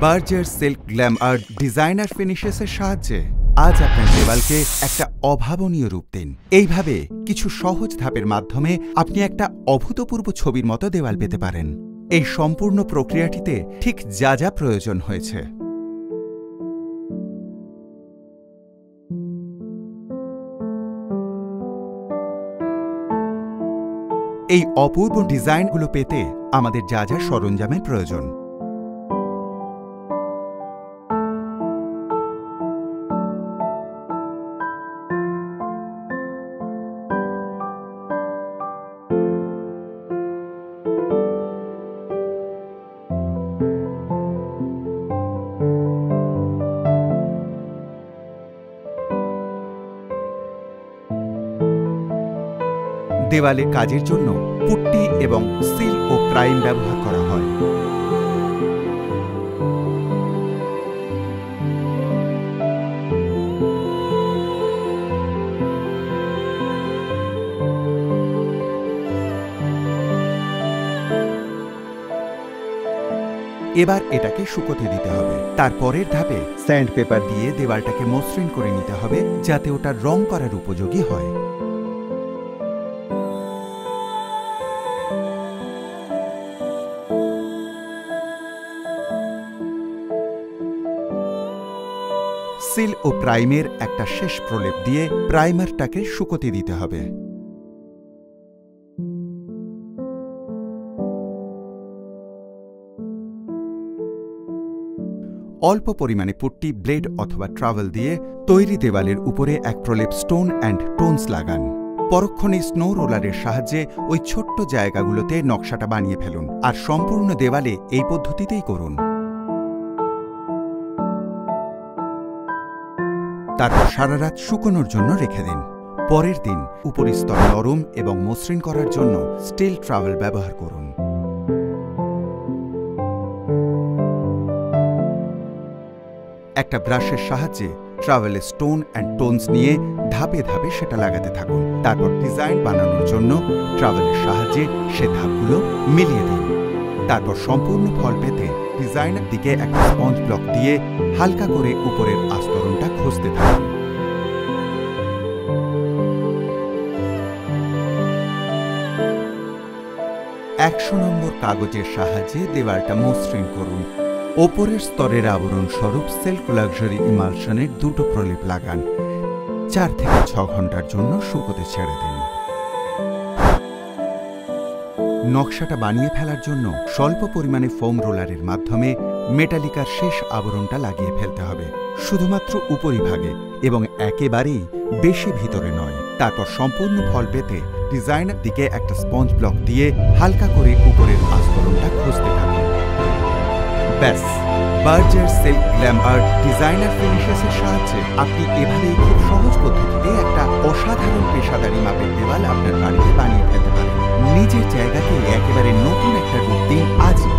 Berger Silk Glam Art designer ফিনিশেসের সাহায্যে আজ আপনার দেওয়ালকে একটা অভাবনীয় রূপ দিন। এইভাবে কিছু সহজ ধাপের মাধ্যমে আপনি একটা অভূতপূর্ব ছবির মতো দেওয়াল পেতে পারেন। এই সম্পূর্ণ প্রক্রিয়াটিতে ঠিক যা যা প্রয়োজন হয়েছে। এই অপূর্ব ডিজাইনগুলো পেতে আমাদের যা যা সরঞ্জামের প্রয়োজন। দেওয়ালে কাজের জন্য পুট্টি এবং সিল ও প্রাইম ব্যবহার করা হয়। এবার এটাকে শুকোতে দিতে হবে। তারপরের ধাপে স্যান্ড পেপার দিয়ে দেওয়ালটাকে মসৃণ করে নিতে হবে, যাতে ওটা রং করার উপযোগী হয়। সিল ও প্রাইমের একটা শেষ প্রলেপ দিয়ে প্রাইমারটাকে শুকোতে দিতে হবে। অল্প পরিমাণে পুট্টি, ব্লেড অথবা ট্রাভেল দিয়ে তৈরি দেওয়ালের উপরে এক প্রলেপ স্টোন অ্যান্ড টোনস লাগান। পরক্ষণে স্নো রোলারের সাহায্যে ওই ছোট্ট জায়গাগুলোতে নকশাটা বানিয়ে ফেলুন, আর সম্পূর্ণ দেওয়ালে এই পদ্ধতিতেই করুন। তারপর সারা রাত শুকোনোর জন্য রেখে দিন। পরের দিন উপরের স্তর নরম এবং মসৃণ করার জন্য স্টিল ট্রাভেল ব্যবহার করুন। একটা ব্রাশের সাহায্যে ট্রাভেলে স্টোন অ্যান্ড টোনস নিয়ে ধাপে ধাপে সেটা লাগাতে থাকুন। তারপর ডিজাইন বানানোর জন্য ট্রাভেলের সাহায্যে সে ধাপগুলো মিলিয়ে দিন। তারপর সম্পূর্ণ ফল পেতে ডিজাইনের দিকে একটা স্পঞ্জ ব্লক দিয়ে হালকা করে উপরের আস্তরণটা ঘষতে থাকুন। একশো নম্বর কাগজের সাহায্যে দেওয়ালটা মসৃণ করুন। ওপরের স্তরের আবরণ স্বরূপ সিল্ক লাক্সারি ইমালশনের দুটো প্রলেপ লাগান। 4 থেকে 6 ঘন্টার জন্য শুকোতে ছেড়ে দিন। নকশাটা বানিয়ে ফেলার জন্য স্বল্প পরিমাণে ফোম রোলারের মাধ্যমে মেটালিকার শেষ আবরণটা লাগিয়ে ফেলতে হবে, শুধুমাত্র উপরিভাগে এবং একেবারেই বেশি ভিতরে নয়। তারপর সম্পূর্ণ ফল পেতে ডিজাইনের দিকে একটা স্পঞ্জ ব্লক দিয়ে হালকা করে উপরের আস্তরণটা ঘষতে থাকুন। ব্যাস, Berger Silk Glam Art designer ফিনিশেসের সাহায্যে আপনি এভাবেই খুব সহজ পদ্ধতিতে একটা অসাধারণ পেশাদারি মাপের দেওয়াল আপনার বাড়িতে বানিয়ে ফেলতে পারেন। নিজের জায়গাকে একেবারে নতুন একটা রূপ দিন আজই।